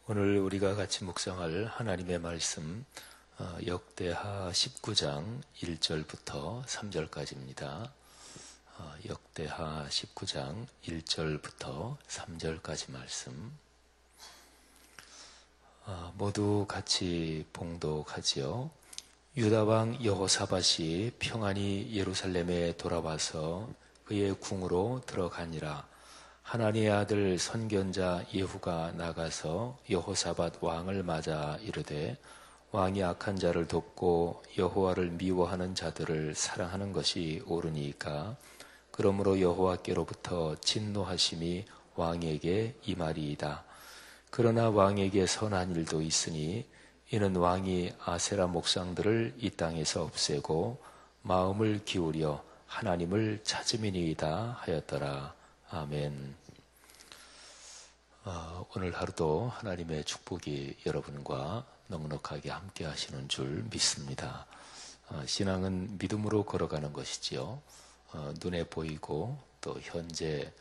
오늘 우리가 같이 묵상할 하나님의 말씀 역대하 19장 1절부터 3절까지입니다. 역대하 19장 1절부터 3절까지 말씀 모두 같이 봉독하지요. 유다왕 여호사밧이 평안히 예루살렘에 돌아와서 그의 궁으로 들어가니라. 하나니의 아들 선견자 예후가 나가서 여호사밧 왕을 맞아 이르되, 왕이 악한 자를 돕고 여호와를 미워하는 자들을 사랑하는 것이 옳으니까 그러므로 여호와께로부터 진노하심이 왕에게 임하리이다. 그러나 왕에게 선한 일도 있으니 이는 왕이 아세라 목상들을 이 땅에서 없애고 마음을 기울여 하나님을 찾음이니이다 하였더라. 아멘. 오늘 하루도 하나님의 축복이 여러분과 넉넉하게 함께 하시는 줄 믿습니다. 신앙은 믿음으로 걸어가는 것이지요. 눈에 보이고 또 현재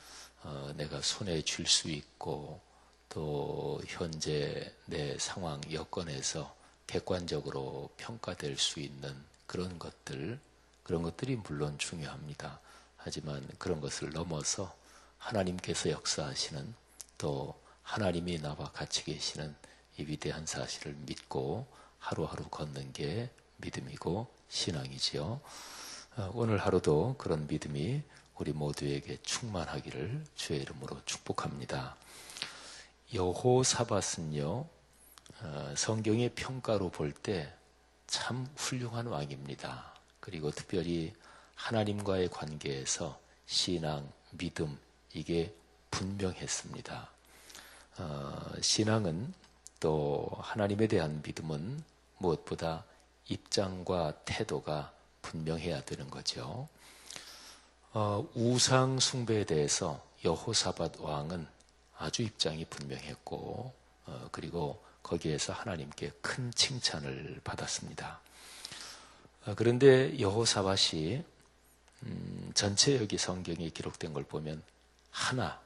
내가 손에 쥘 수 있고 또 현재 내 상황 여건에서 객관적으로 평가될 수 있는 그런 것들이 물론 중요합니다. 하지만 그런 것을 넘어서 하나님께서 역사하시는 또 하나님이 나와 같이 계시는 이 위대한 사실을 믿고 하루하루 걷는 게 믿음이고 신앙이지요. 오늘 하루도 그런 믿음이 우리 모두에게 충만하기를 주의 이름으로 축복합니다. 여호사밧은요, 성경의 평가로 볼 때 참 훌륭한 왕입니다. 그리고 특별히 하나님과의 관계에서 신앙, 믿음, 이게 분명했습니다. 신앙은 또 하나님에 대한 믿음은 무엇보다 입장과 태도가 분명해야 되는 거죠. 우상 숭배에 대해서 여호사밧 왕은 아주 입장이 분명했고 그리고 거기에서 하나님께 큰 칭찬을 받았습니다. 그런데 여호사밧이 전체 여기 성경에 기록된 걸 보면 하나,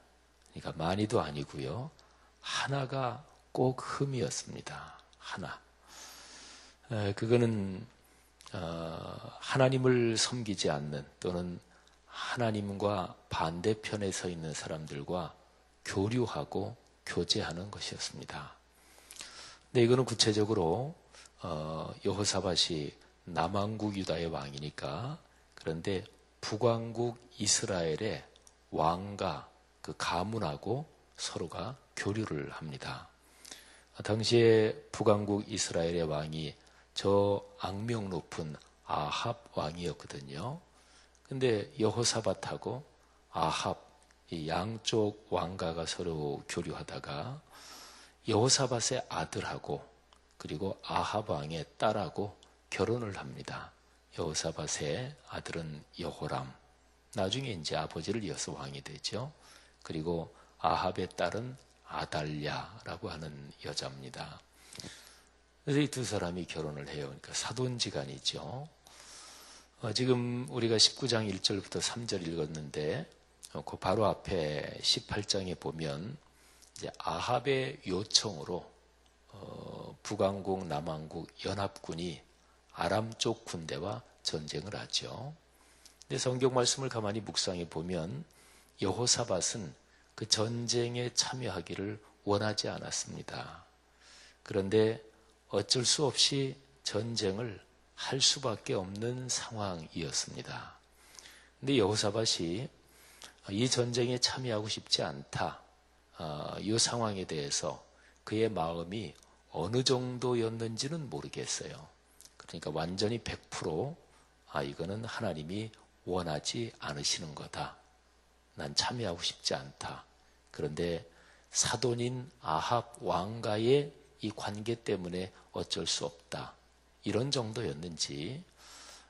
그러니까 많이도 아니고요. 하나가 꼭 흠이었습니다. 하나. 그거는 하나님을 섬기지 않는 또는 하나님과 반대편에 서 있는 사람들과 교류하고 교제하는 것이었습니다. 근데 이거는 구체적으로 여호사밧이 남왕국 유다의 왕이니까, 그런데 북왕국 이스라엘의 왕과 그 가문하고 서로가 교류를 합니다. 당시에 북왕국 이스라엘의 왕이 저 악명 높은 아합 왕이었거든요. 근데 여호사밧하고 아합, 이 양쪽 왕가가 서로 교류하다가 여호사밧의 아들하고 그리고 아합 왕의 딸하고 결혼을 합니다. 여호사밧의 아들은 여호람, 나중에 이제 아버지를 이어서 왕이 되죠. 그리고 아합의 딸은 아달랴라고 하는 여자입니다. 그래서 이 두 사람이 결혼을 해요. 그러니까 사돈지간이죠. 지금 우리가 19장 1절부터 3절 읽었는데 그 바로 앞에 18장에 보면 이제 아합의 요청으로 북왕국 남왕국 연합군이 아람 쪽 군대와 전쟁을 하죠. 근데 성경 말씀을 가만히 묵상해 보면 여호사밧은 그 전쟁에 참여하기를 원하지 않았습니다. 그런데 어쩔 수 없이 전쟁을 할 수밖에 없는 상황이었습니다. 근데 여호사밧이 이 전쟁에 참여하고 싶지 않다, 이 상황에 대해서 그의 마음이 어느 정도였는지는 모르겠어요. 그러니까 완전히 100% 이거는 하나님이 원하지 않으시는 거다. 난 참여하고 싶지 않다. 그런데 사돈인 아합 왕과의 이 관계 때문에 어쩔 수 없다. 이런 정도였는지,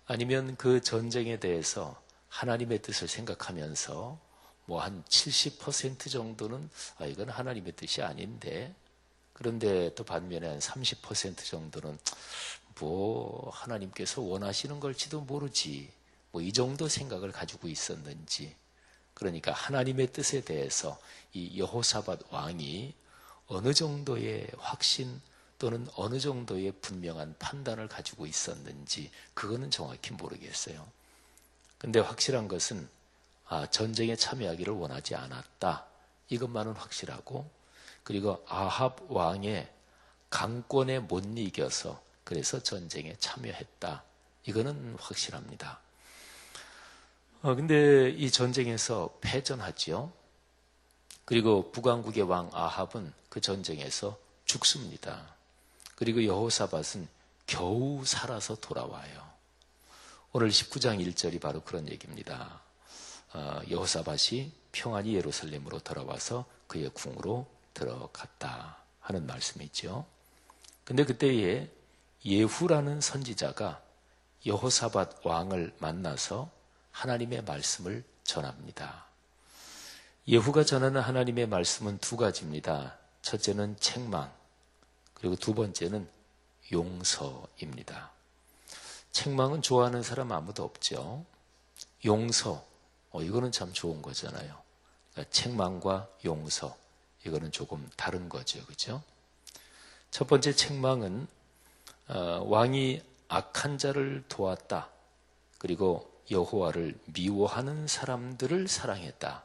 아니면 그 전쟁에 대해서 하나님의 뜻을 생각하면서 뭐 한 70% 정도는 이건 하나님의 뜻이 아닌데, 그런데 또 반면에 한 30% 정도는 뭐 하나님께서 원하시는 걸지도 모르지, 뭐 이 정도 생각을 가지고 있었는지. 그러니까 하나님의 뜻에 대해서 이 여호사밧 왕이 어느 정도의 확신 또는 어느 정도의 분명한 판단을 가지고 있었는지 그거는 정확히 모르겠어요. 근데 확실한 것은 전쟁에 참여하기를 원하지 않았다. 이것만은 확실하고, 그리고 아합 왕의 강권에 못 이겨서 그래서 전쟁에 참여했다. 이거는 확실합니다. 근데 이 전쟁에서 패전하지요. 그리고 북왕국의 왕 아합은 그 전쟁에서 죽습니다. 그리고 여호사밧은 겨우 살아서 돌아와요. 오늘 19장 1절이 바로 그런 얘기입니다. 여호사밧이 평안히 예루살렘으로 돌아와서 그의 궁으로 들어갔다 하는 말씀이죠. 근데 그때에 예후라는 선지자가 여호사밧 왕을 만나서 하나님의 말씀을 전합니다. 예후가 전하는 하나님의 말씀은 두 가지입니다. 첫째는 책망, 그리고 두 번째는 용서입니다. 책망은 좋아하는 사람 아무도 없죠. 용서, 이거는 참 좋은 거잖아요. 그러니까 책망과 용서, 이거는 조금 다른 거죠. 그죠? 첫 번째 책망은 왕이 악한 자를 도왔다. 그리고 여호와를 미워하는 사람들을 사랑했다.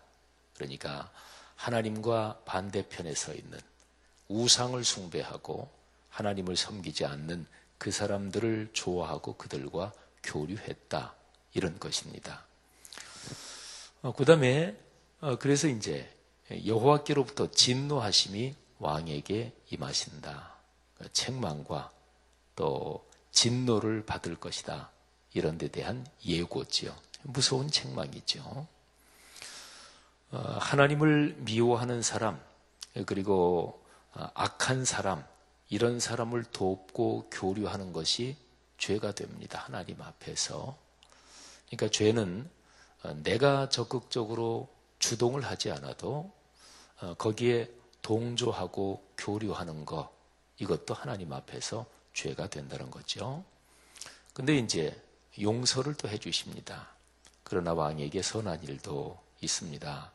그러니까 하나님과 반대편에 서 있는 우상을 숭배하고 하나님을 섬기지 않는 그 사람들을 좋아하고 그들과 교류했다. 이런 것입니다. 그 다음에 그래서 이제 여호와께로부터 진노하심이 왕에게 임하신다. 책망과 또 진노를 받을 것이다. 이런 데 대한 예고지요. 무서운 책망이죠. 하나님을 미워하는 사람, 그리고 악한 사람, 이런 사람을 돕고 교류하는 것이 죄가 됩니다. 하나님 앞에서. 그러니까 죄는 내가 적극적으로 주동을 하지 않아도 거기에 동조하고 교류하는 것, 이것도 하나님 앞에서 죄가 된다는 거죠. 근데 이제 용서를 또 해주십니다. 그러나 왕에게 선한 일도 있습니다.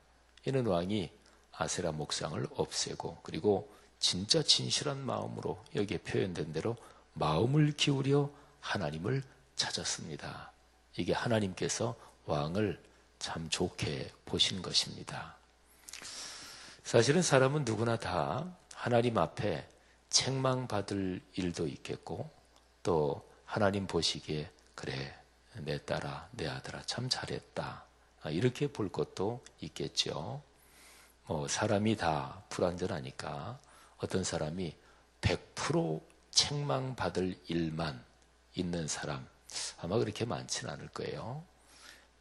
이는 왕이 아세라 목상을 없애고, 그리고 진짜 진실한 마음으로 여기에 표현된 대로 마음을 기울여 하나님을 찾았습니다. 이게 하나님께서 왕을 참 좋게 보신 것입니다. 사실은 사람은 누구나 다 하나님 앞에 책망받을 일도 있겠고, 또 하나님 보시기에 그래, 내 딸아, 내 아들아 참 잘했다, 이렇게 볼 것도 있겠죠. 사람이 다 불완전하니까 어떤 사람이 100% 책망받을 일만 있는 사람 아마 그렇게 많지는 않을 거예요.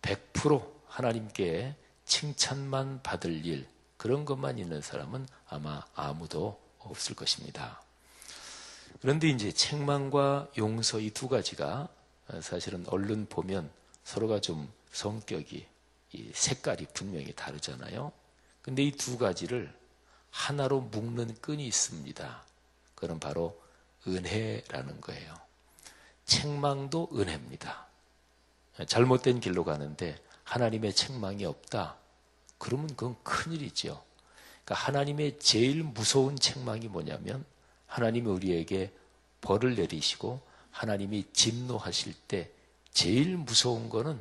100% 하나님께 칭찬만 받을 일, 그런 것만 있는 사람은 아마 아무도 없을 것입니다. 그런데 이제 책망과 용서 이 두 가지가 사실은 얼른 보면 서로가 좀 성격이, 이 색깔이 분명히 다르잖아요. 근데 이 두 가지를 하나로 묶는 끈이 있습니다. 그건 바로 은혜라는 거예요. 책망도 은혜입니다. 잘못된 길로 가는데 하나님의 책망이 없다. 그러면 그건 큰일이죠. 그러니까 하나님의 제일 무서운 책망이 뭐냐면 하나님이 우리에게 벌을 내리시고 하나님이 진노하실 때 제일 무서운 거는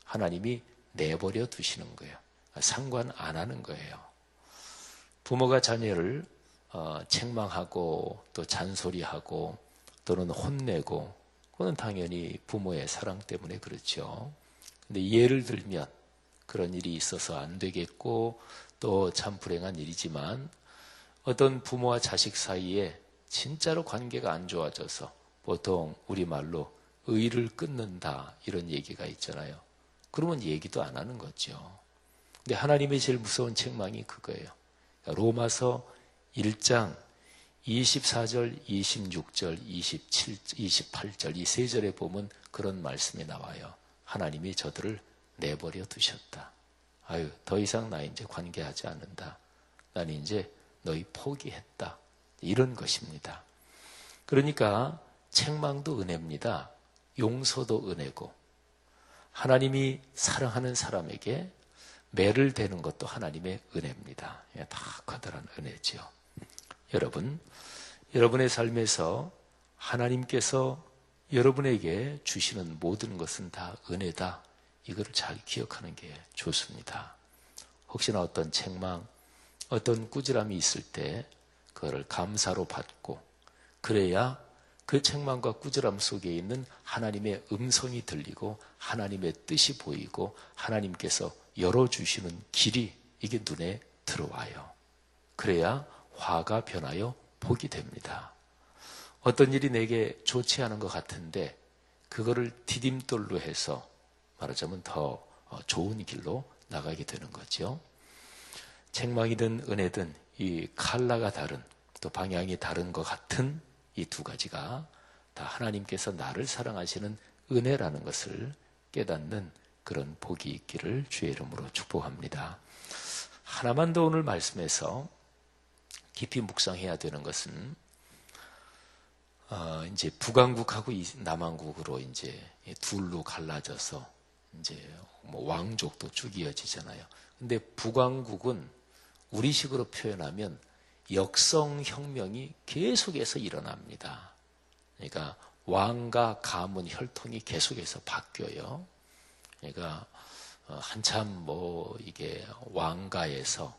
하나님이 내버려 두시는 거예요. 상관 안 하는 거예요. 부모가 자녀를 책망하고 또 잔소리하고 또는 혼내고, 그건 당연히 부모의 사랑 때문에 그렇죠. 근데 예를 들면 그런 일이 있어서 안 되겠고 또 참 불행한 일이지만 어떤 부모와 자식 사이에 진짜로 관계가 안 좋아져서 보통 우리말로 의를 끊는다 이런 얘기가 있잖아요. 그러면 얘기도 안 하는 거죠. 근데 하나님의 제일 무서운 책망이 그거예요. 로마서 1장 24절, 26절, 27, 28절 이 세 절에 보면 그런 말씀이 나와요. 하나님이 저들을 내버려 두셨다. 아유, 더 이상 나 이제 관계하지 않는다. 난 이제 너희 포기했다. 이런 것입니다. 그러니까 책망도 은혜입니다. 용서도 은혜고, 하나님이 사랑하는 사람에게 매를 대는 것도 하나님의 은혜입니다. 다 커다란 은혜죠. 여러분의 삶에서 하나님께서 여러분에게 주시는 모든 것은 다 은혜다. 이거를 잘 기억하는 게 좋습니다. 혹시나 어떤 책망, 어떤 꾸지람이 있을 때 그거를 감사로 받고, 그래야 그 책망과 꾸지람 속에 있는 하나님의 음성이 들리고 하나님의 뜻이 보이고 하나님께서 열어주시는 길이 이게 눈에 들어와요. 그래야 화가 변하여 복이 됩니다. 어떤 일이 내게 좋지 않은 것 같은데 그거를 디딤돌로 해서 말하자면 더 좋은 길로 나가게 되는 거죠. 책망이든 은혜든 이 칼라가 다른, 또 방향이 다른 것 같은 이 두 가지가 다 하나님께서 나를 사랑하시는 은혜라는 것을 깨닫는 그런 복이 있기를 주의 이름으로 축복합니다. 하나만 더 오늘 말씀에서 깊이 묵상해야 되는 것은 이제 북왕국하고 남왕국으로 이제 둘로 갈라져서 이제 뭐 왕족도 쭉 이어지잖아요. 근데 북왕국은 우리식으로 표현하면 역성혁명이 계속해서 일어납니다. 그러니까 왕과 가문 혈통이 계속해서 바뀌어요. 그러니까 한참 뭐 이게 왕가에서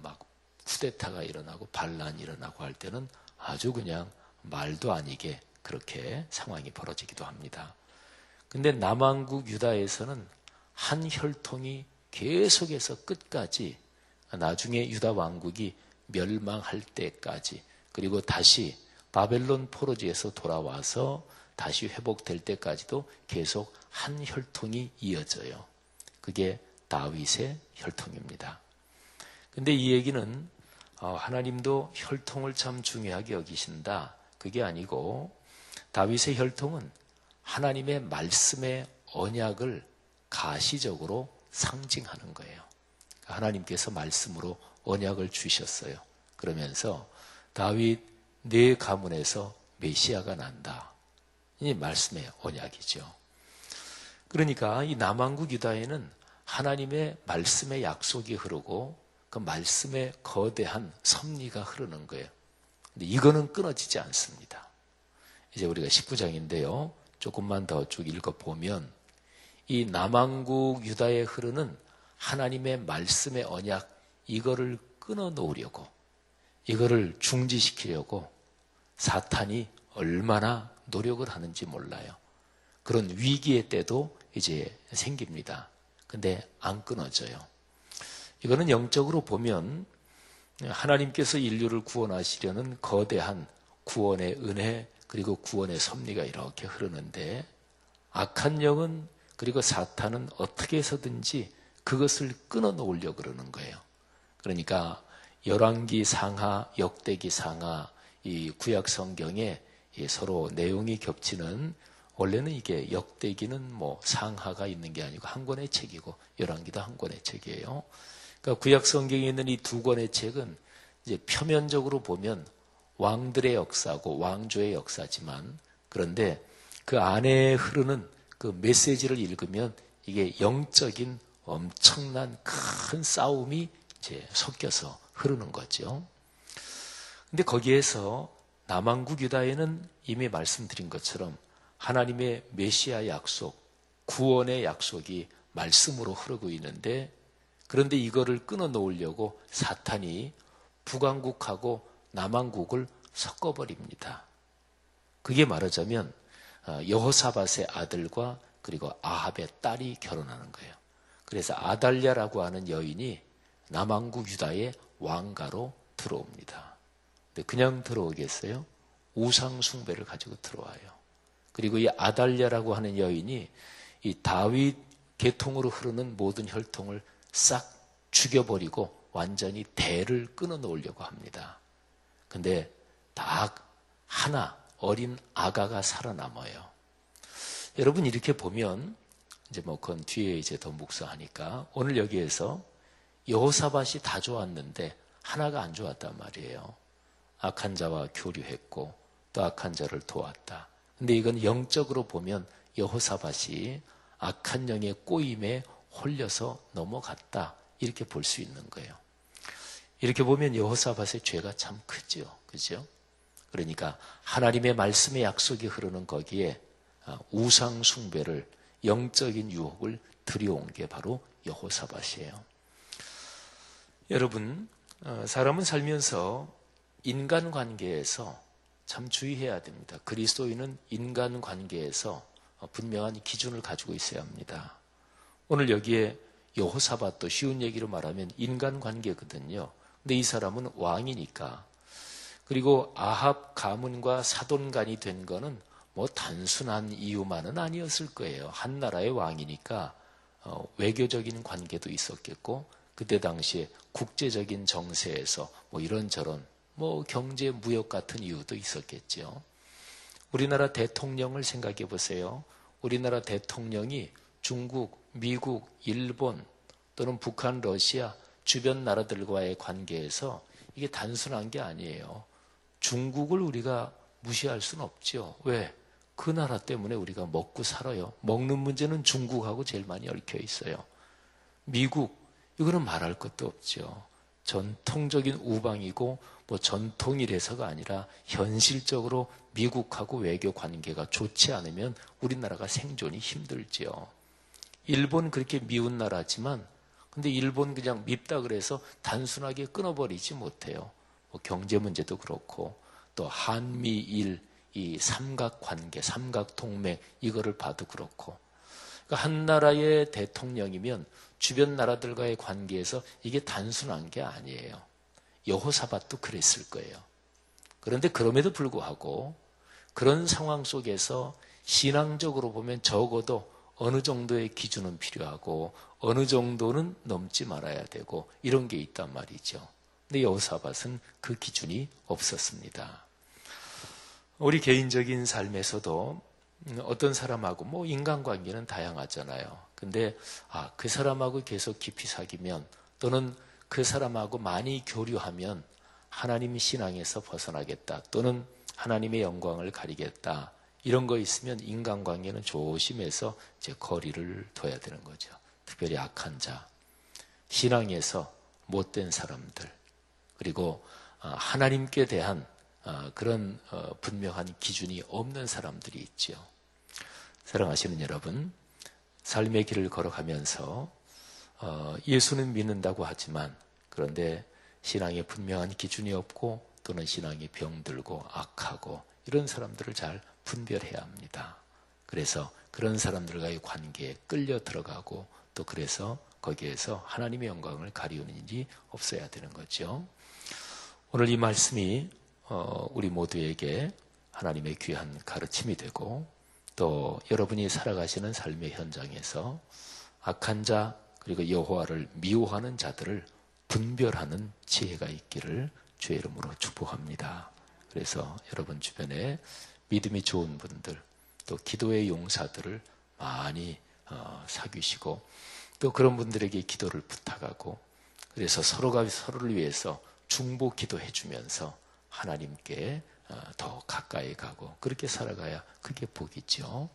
막 쿠데타가 일어나고 반란이 일어나고 할 때는 아주 그냥 말도 아니게 그렇게 상황이 벌어지기도 합니다. 근데 남왕국 유다에서는 한 혈통이 계속해서 끝까지, 나중에 유다 왕국이 멸망할 때까지, 그리고 다시 바벨론 포로지에서 돌아와서 다시 회복될 때까지도 계속 한 혈통이 이어져요. 그게 다윗의 혈통입니다. 근데 이 얘기는 하나님도 혈통을 참 중요하게 여기신다, 그게 아니고 다윗의 혈통은 하나님의 말씀의 언약을 가시적으로 상징하는 거예요. 하나님께서 말씀으로 언약을 주셨어요. 그러면서 다윗 네 가문에서 메시아가 난다. 이 말씀의 언약이죠. 그러니까 이 남왕국 유다에는 하나님의 말씀의 약속이 흐르고 그 말씀의 거대한 섭리가 흐르는 거예요. 근데 이거는 끊어지지 않습니다. 이제 우리가 19장인데요. 조금만 더 쭉 읽어보면 이 남왕국 유다에 흐르는 하나님의 말씀의 언약, 이거를 끊어놓으려고, 이거를 중지시키려고 사탄이 얼마나 노력을 하는지 몰라요. 그런 위기의 때도 이제 생깁니다. 근데 안 끊어져요. 이거는 영적으로 보면 하나님께서 인류를 구원하시려는 거대한 구원의 은혜, 그리고 구원의 섭리가 이렇게 흐르는데 악한 영은, 그리고 사탄은 어떻게 해서든지 그것을 끊어놓으려고 그러는 거예요. 그러니까 열왕기 상하, 역대기 상하, 이 구약 성경에 서로 내용이 겹치는, 원래는 이게 역대기는 뭐 상하가 있는 게 아니고 한 권의 책이고 열왕기도 한 권의 책이에요. 그러니까 구약 성경에 있는 이 두 권의 책은 이제 표면적으로 보면 왕들의 역사고 왕조의 역사지만, 그런데 그 안에 흐르는 그 메시지를 읽으면 이게 영적인 엄청난 큰 싸움이 이제 섞여서 흐르는 거죠. 근데 거기에서 남왕국 유다에는 이미 말씀드린 것처럼 하나님의 메시아 약속, 구원의 약속이 말씀으로 흐르고 있는데, 그런데 이거를 끊어놓으려고 사탄이 북왕국하고 남왕국을 섞어버립니다. 그게 말하자면 여호사밧의 아들과 그리고 아합의 딸이 결혼하는 거예요. 그래서 아달랴라고 하는 여인이 남왕국 유다의 왕가로 들어옵니다. 근데 그냥 들어오겠어요? 우상 숭배를 가지고 들어와요. 그리고 이 아달랴라고 하는 여인이 이 다윗 계통으로 흐르는 모든 혈통을 싹 죽여버리고 완전히 대를 끊어놓으려고 합니다. 근데 딱 하나 어린 아가가 살아남아요. 여러분 이렇게 보면 이제 뭐 그건 뒤에 이제 더 묵상하니까, 오늘 여기에서 여호사밧이 다 좋았는데 하나가 안 좋았단 말이에요. 악한 자와 교류했고 또 악한 자를 도왔다. 근데 이건 영적으로 보면 여호사밧이 악한 영의 꼬임에 홀려서 넘어갔다, 이렇게 볼 수 있는 거예요. 이렇게 보면 여호사밧의 죄가 참 크죠. 그죠? 그러니까 하나님의 말씀의 약속이 흐르는 거기에 우상 숭배를, 영적인 유혹을 들여온 게 바로 여호사밧이에요. 여러분, 사람은 살면서 인간관계에서 참 주의해야 됩니다. 그리스도인은 인간관계에서 분명한 기준을 가지고 있어야 합니다. 오늘 여기에 여호사밧도 쉬운 얘기로 말하면 인간관계거든요. 근데 이 사람은 왕이니까, 그리고 아합 가문과 사돈간이 된 거는 뭐 단순한 이유만은 아니었을 거예요. 한 나라의 왕이니까 외교적인 관계도 있었겠고, 그때 당시에 국제적인 정세에서 뭐 이런저런 뭐 경제 무역 같은 이유도 있었겠죠. 우리나라 대통령을 생각해 보세요. 우리나라 대통령이 중국, 미국, 일본 또는 북한, 러시아 주변 나라들과의 관계에서 이게 단순한 게 아니에요. 중국을 우리가 무시할 수는 없죠. 왜? 그 나라 때문에 우리가 먹고 살아요. 먹는 문제는 중국하고 제일 많이 얽혀 있어요. 미국, 이거는 말할 것도 없죠. 전통적인 우방이고 뭐 전통이라서가 아니라 현실적으로 미국하고 외교 관계가 좋지 않으면 우리나라가 생존이 힘들죠. 일본 그렇게 미운 나라지만 근데 일본 그냥 밉다 그래서 단순하게 끊어버리지 못해요. 뭐 경제 문제도 그렇고 또 한미일 이 삼각관계, 삼각동맹 이거를 봐도 그렇고, 그러니까 한 나라의 대통령이면 주변 나라들과의 관계에서 이게 단순한 게 아니에요. 여호사밧도 그랬을 거예요. 그런데 그럼에도 불구하고 그런 상황 속에서 신앙적으로 보면 적어도 어느 정도의 기준은 필요하고 어느 정도는 넘지 말아야 되고 이런 게 있단 말이죠. 근데 여호사밧은 그 기준이 없었습니다. 우리 개인적인 삶에서도 어떤 사람하고 뭐 인간관계는 다양하잖아요. 근데 그 사람하고 계속 깊이 사귀면 또는 그 사람하고 많이 교류하면 하나님 신앙에서 벗어나겠다 또는 하나님의 영광을 가리겠다 이런 거 있으면 인간관계는 조심해서 이제 거리를 둬야 되는 거죠. 특별히 악한 자, 신앙에서 못된 사람들, 그리고 하나님께 대한 그런 분명한 기준이 없는 사람들이 있죠. 사랑하시는 여러분, 삶의 길을 걸어가면서 예수는 믿는다고 하지만 그런데 신앙에 분명한 기준이 없고 또는 신앙이 병들고 악하고 이런 사람들을 잘 분별해야 합니다. 그래서 그런 사람들과의 관계에 끌려 들어가고 또 그래서 거기에서 하나님의 영광을 가리우는 일이 없어야 되는 거죠. 오늘 이 말씀이 우리 모두에게 하나님의 귀한 가르침이 되고 또 여러분이 살아가시는 삶의 현장에서 악한 자 그리고 여호와를 미워하는 자들을 분별하는 지혜가 있기를 주의 이름으로 축복합니다. 그래서 여러분 주변에 믿음이 좋은 분들 또 기도의 용사들을 많이 사귀시고 또 그런 분들에게 기도를 부탁하고 그래서 서로가 서로를 위해서 중보 기도해 주면서 하나님께 더 가까이 가고 그렇게 살아가야 그게 복이죠.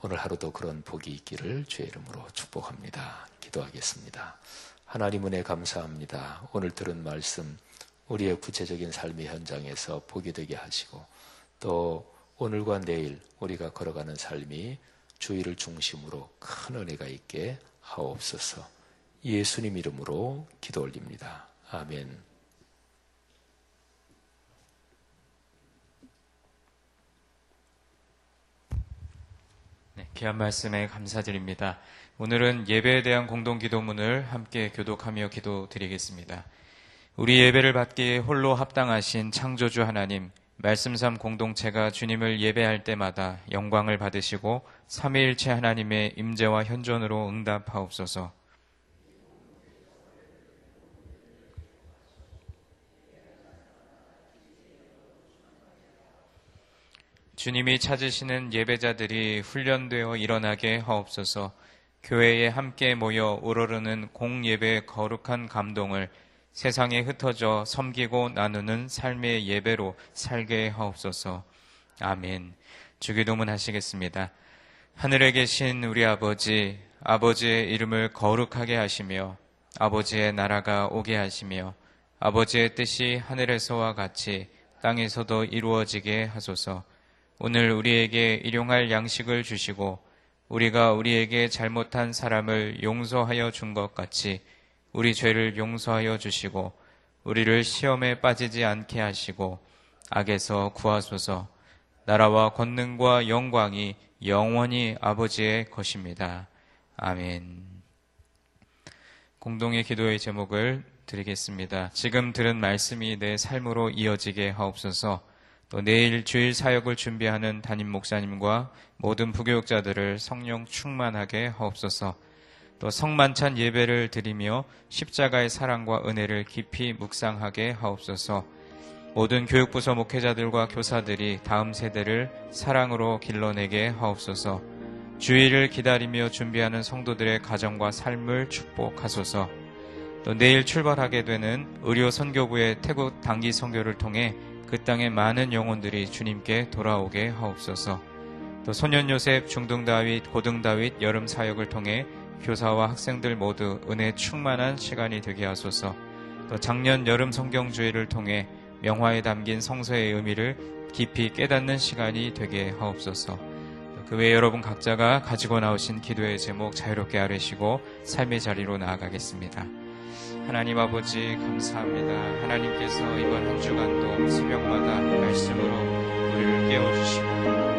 오늘 하루도 그런 복이 있기를 주의 이름으로 축복합니다. 기도하겠습니다. 하나님 은혜 감사합니다. 오늘 들은 말씀 우리의 구체적인 삶의 현장에서 복이 되게 하시고 또 오늘과 내일 우리가 걸어가는 삶이 주의를 중심으로 큰 은혜가 있게 하옵소서. 예수님 이름으로 기도 올립니다. 아멘. 귀한 말씀에 감사드립니다. 오늘은 예배에 대한 공동기도문을 함께 교독하며 기도드리겠습니다. 우리 예배를 받기에 홀로 합당하신 창조주 하나님, 말씀삼 공동체가 주님을 예배할 때마다 영광을 받으시고 삼위일체 하나님의 임재와 현존으로 응답하옵소서. 주님이 찾으시는 예배자들이 훈련되어 일어나게 하옵소서. 교회에 함께 모여 우러르는 공예배의 거룩한 감동을 세상에 흩어져 섬기고 나누는 삶의 예배로 살게 하옵소서. 아멘. 주기도문 하시겠습니다. 하늘에 계신 우리 아버지, 아버지의 이름을 거룩하게 하시며 아버지의 나라가 오게 하시며 아버지의 뜻이 하늘에서와 같이 땅에서도 이루어지게 하소서. 오늘 우리에게 일용할 양식을 주시고 우리가 우리에게 잘못한 사람을 용서하여 준 것 같이 우리 죄를 용서하여 주시고 우리를 시험에 빠지지 않게 하시고 악에서 구하소서. 나라와 권능과 영광이 영원히 아버지의 것입니다. 아멘. 공동의 기도의 제목을 드리겠습니다. 지금 들은 말씀이 내 삶으로 이어지게 하옵소서. 또 내일 주일 사역을 준비하는 담임 목사님과 모든 부교육자들을 성령 충만하게 하옵소서. 또 성만찬 예배를 드리며 십자가의 사랑과 은혜를 깊이 묵상하게 하옵소서. 모든 교육부서 목회자들과 교사들이 다음 세대를 사랑으로 길러내게 하옵소서. 주일을 기다리며 준비하는 성도들의 가정과 삶을 축복하소서. 또 내일 출발하게 되는 의료 선교부의 태국 단기 선교를 통해 그 땅의 많은 영혼들이 주님께 돌아오게 하옵소서. 또 소년 요셉, 중등 다윗, 고등 다윗 여름 사역을 통해 교사와 학생들 모두 은혜 충만한 시간이 되게 하소서. 또 작년 여름 성경주의를 통해 명화에 담긴 성서의 의미를 깊이 깨닫는 시간이 되게 하옵소서. 그 외에 여러분 각자가 가지고 나오신 기도의 제목 자유롭게 아뢰시고 삶의 자리로 나아가겠습니다. 하나님 아버지 감사합니다. 하나님께서 이번 한 주간도 새벽마다 말씀으로 우리를 깨워주시고